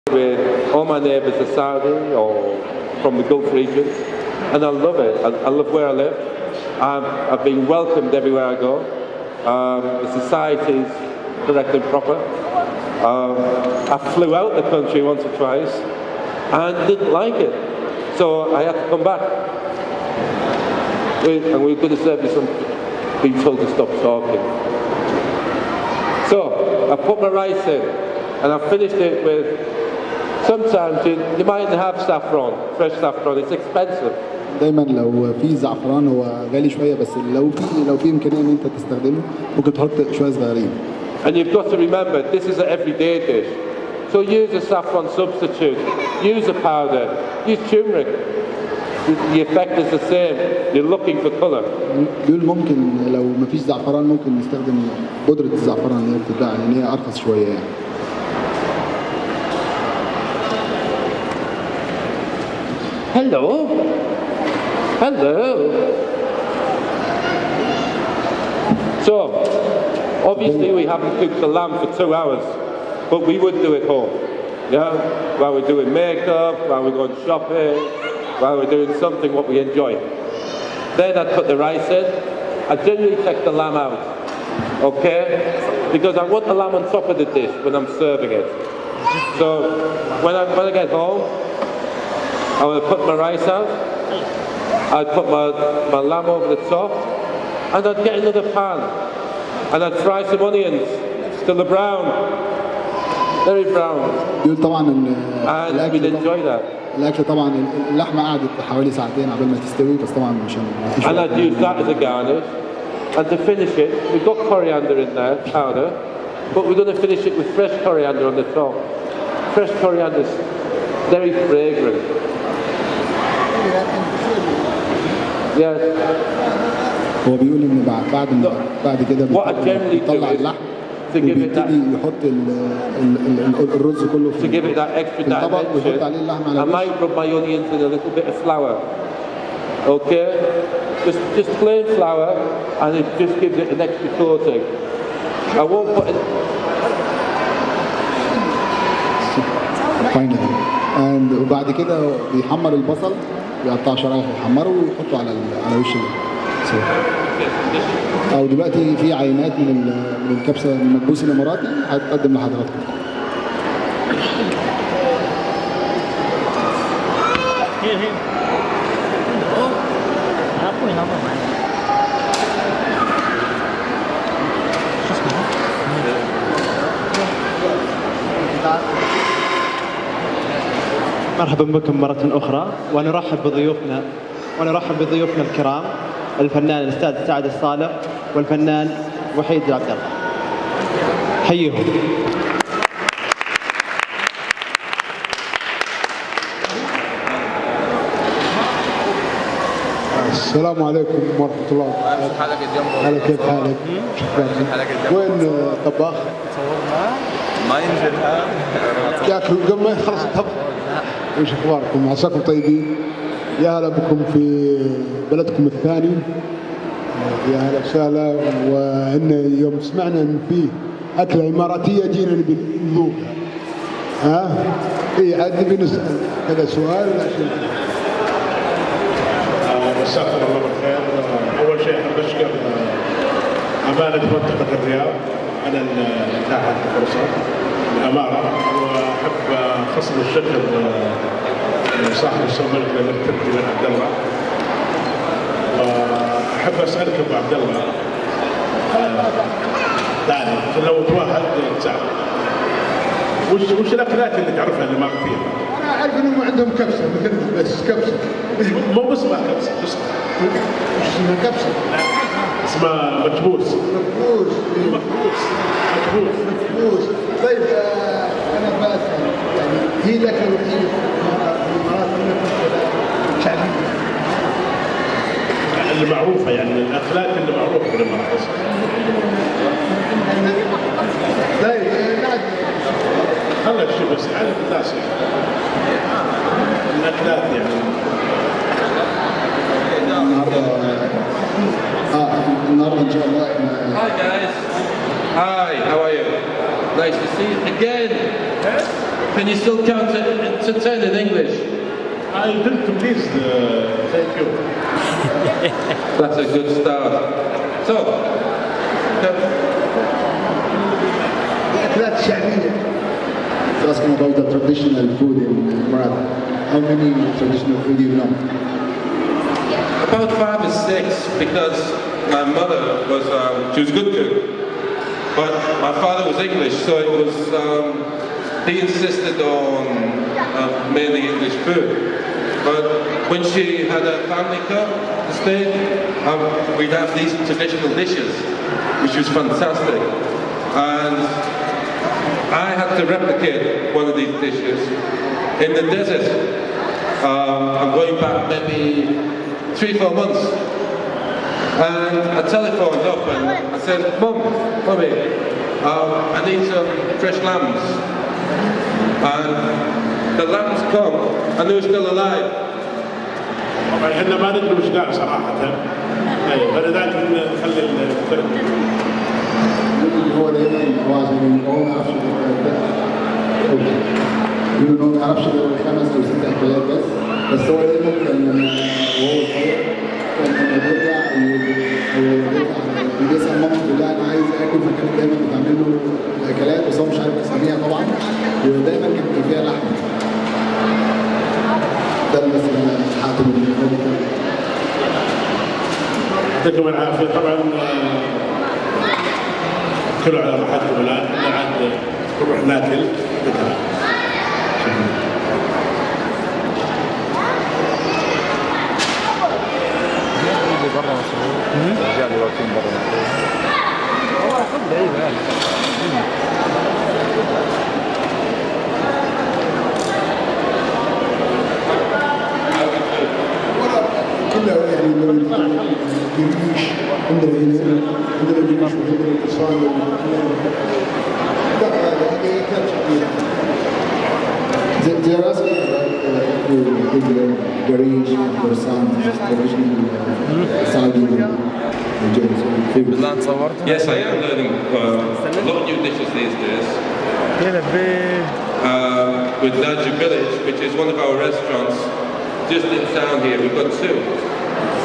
with all my neighbours are Saudi or from the Gulf regions, and I love it. I love where I live. I've been welcomed everywhere I go. The society's correct and proper. I flew out the country once or twice and didn't like it, so I had to come back. And we're going to serve you some. Being told to stop talking. So I put my rice in, and I finished it with. Sometimes you might have saffron, fresh saffron. It's expensive. دايما لو في زعفران هو غالي شويه، بس لو في امكانيه ان انت تستخدمه ممكن تحط شويه صغيرين. And you've got to remember this is an everyday dish. So use a saffron substitute. Use a powder. Use turmeric. The effect is the same. You're looking for color. بيقول ممكن لو ما فيش زعفران ممكن نستخدم بودرة الزعفران اللي هي بتتباع، يعني هي أرخص شوية يعني. Hello. Hello. So, obviously we haven't cooked the lamb for 2 hours, but we would do it home. Yeah, while we're doing makeup, while we're going shopping, while we're doing something what we enjoy. Then I'd put the rice in. I generally take the lamb out, okay? Because I want the lamb on top of the dish when I'm serving it. So when I get home, I will put my rice out. I'd put my lamb over the top, and I'd get another pan, and I'd fry some onions till they're brown, very brown. بيقول طبعا ان and we'd enjoy that. الاكل طبعا اللحمه قعدت حوالي ساعتين قبل ما تستوي، بس طبعا مش and I'd use that as a garnish. And to finish it, we've got coriander in there, powder, but we're going to finish it with fresh coriander on the top. Fresh coriander is very fragrant. Yes. هو بيقول ان بعد كده بيطلع اللحم وبيبتدي يحط الرز كله في الطبق ويحط عليه اللحم على الوش. I might rub my onions in a little bit of flour. Okay? Just plain flour, and it just gives it an extra coating. I won't put it. Finally. وبعد كده بيحمر البصل، بيقطع شرايح ويحمره ويحطه على وش السوا. أو دلوقتي في عينات من الكبسة المكبوس الإماراتي هتقدم لحضراتكم. مرحبا بكم مرة أخرى، ونرحب بضيوفنا الكرام الفنان الأستاذ سعد الصالح والفنان وحيد عبد الله. حييهم. السلام عليكم ورحمة الله. على كيف حالك؟ شكرا. وين الطباخ؟ ما ينزل ياكلوا قبل ما يخلص الطبخ. وش اخباركم؟ عساكم طيبين؟ يا هلا بكم في بلدكم الثاني. يا هلا وسهلا. وان يوم سمعنا ان في اكله اماراتيه جينا نبي نذوقها. ها؟ اي عاد نبي نسال كذا سؤال عشان مساكم الله بالخير. اول شيء احب اشكر امانه منطقه الرياض على اتاحه الفرصه الاماره، واحب خصم الشكر صاحب السمو الفترة بن عبد الله. واحب اسالك ابو عبد الله، تعرف لو تواهد تعرف وش الاكلات اللي تعرفها الاماراتيه؟ انا اعرف انهم عندهم كبسه مثل بس كبسه مو اسمها كبسه، وش اسمها كبسه؟ اسمها مكبوس. مكبوس. طيب انا بسال يعني هي الاكله الوحيده في الامارات شعبيه المعروفه، يعني الاكلات اللي معروفه في الامارات. طيب خلك شو بس عارف التاسع الاكلات يعني النهارده ان شاء الله. Hi guys. Hi, how are you? Nice to see you again. Can you still count to 10 in English? I didn't please, thank you. That's a good start. So, الأكلات الشعبية. It's asking about the traditional food in Emirati. How many traditional food do you know? about 5 or 6, because my mother was, she was a good cook, but my father was English, so it was, he insisted on mainly English food. But when she had a family come to stay, we'd have these traditional dishes, which was fantastic. And I had to replicate one of these dishes in the desert. I'm going back maybe 3-4 months. And I telephoned up and I said, Mummy, I need some fresh lambs. And the lambs come and they were still alive. احنا ما ندري وش قال صراحة. فلذلك نخلي الفرق. هو دايما هو عشان هو ما يعرفش يقول إن هو ما يعرفش غير 5 أو 6 أكلات بس هو دايما كان لما وهو صغير كان لما بيرجع بيسأل مامته يقول لها أنا عايز آكل، فكانت دايما بتعمل له الأكلات بس هو مش عارف أساميها طبعا، ودايما كان فيها لحم. ده بس أنا حاطه من الموضوع. يعطيكم العافية. طبعا كلوا على راحتكم الآن، احنا عاد نروح ناكل. برا مصروف رجال واقفين برا مصروف بعيد كلها يعني الجريش عندنا هنا عندنا الجريش وعندنا الاتصال لا هذه كانت شديدة. They're asking about Garish, Dosan, traditional Saudi بالله تصورت؟ Yes, I am learning a lot of new dishes these days. With Naja Village, which is one of our restaurants just in town here. We've got 2.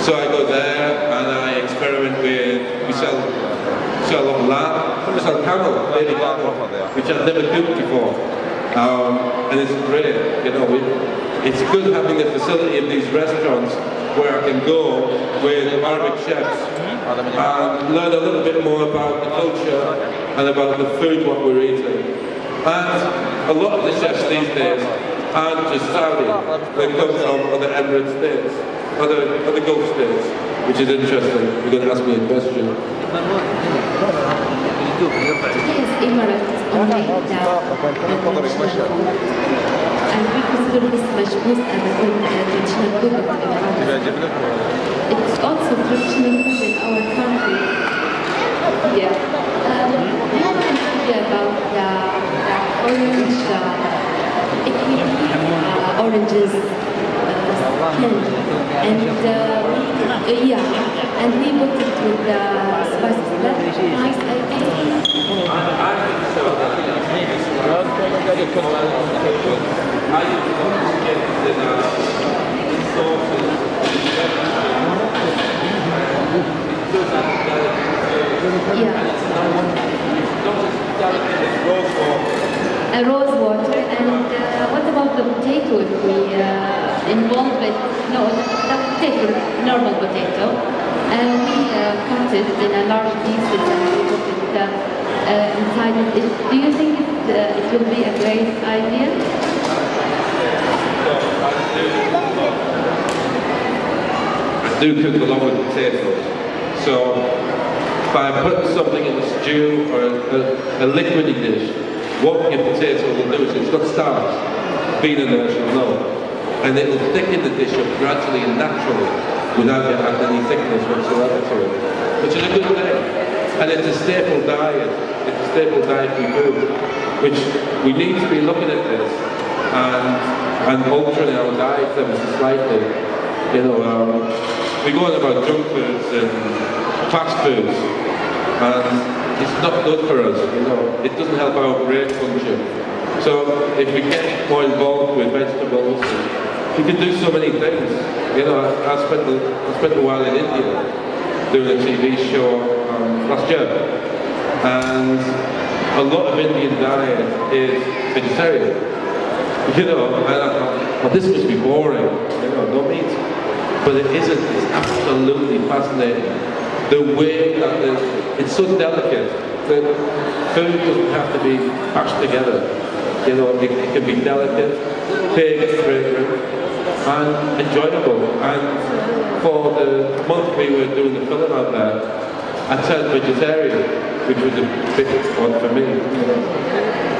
So I go there and I experiment with, we sell lamb, we sell camel, baby camel, which I've never cooked before. And it's great, you know, it's good having the facility of these restaurants where I can go with Arabic chefs and learn a little bit more about the culture and about the food, what we're eating. And a lot of the chefs these days aren't just Saudi, they come from other Emirate states, other Gulf states, which is interesting. You're going to ask me a question. Yes, Emirates only and we consider this mashbous as a good traditional food of the Emirates. It's also traditional food in our country. Yeah. More about the orange, oranges, skin, and and we put it with the spices. That's nice, I think. A rose water, and what about the potato? If we involve it, no, the potato, normal potato, and we cut it in a large pieces and we put it inside it. Do you think it will be a great idea? I do cook a lot with potatoes, so if I put something in a stew or a liquidy dish, what your potato will do is it's got starch, being in there, you'll know, and it will thicken the dish up gradually and naturally without you adding any thickness whatsoever to it, which is a good thing. And it's a staple diet, it's a staple dietary food, which we need to be looking at this and altering our diet ever so slightly. You know, we go on about junk foods and fast foods, and it's not good for us, you know. It doesn't help our brain function. So if we get more involved with vegetables, you can do so many things. You know, I spent a while in India doing a TV show last year, and a lot of Indian diet is vegetarian. You know, and I thought, well, this must be boring. You know, no meat. But it isn't. It's absolutely fascinating. The way that it's so delicate that food doesn't have to be mashed together. You know, it can be delicate, big, fragrant, and enjoyable. And for the month we were doing the film out there, I turned vegetarian, which was a big one for me. You know.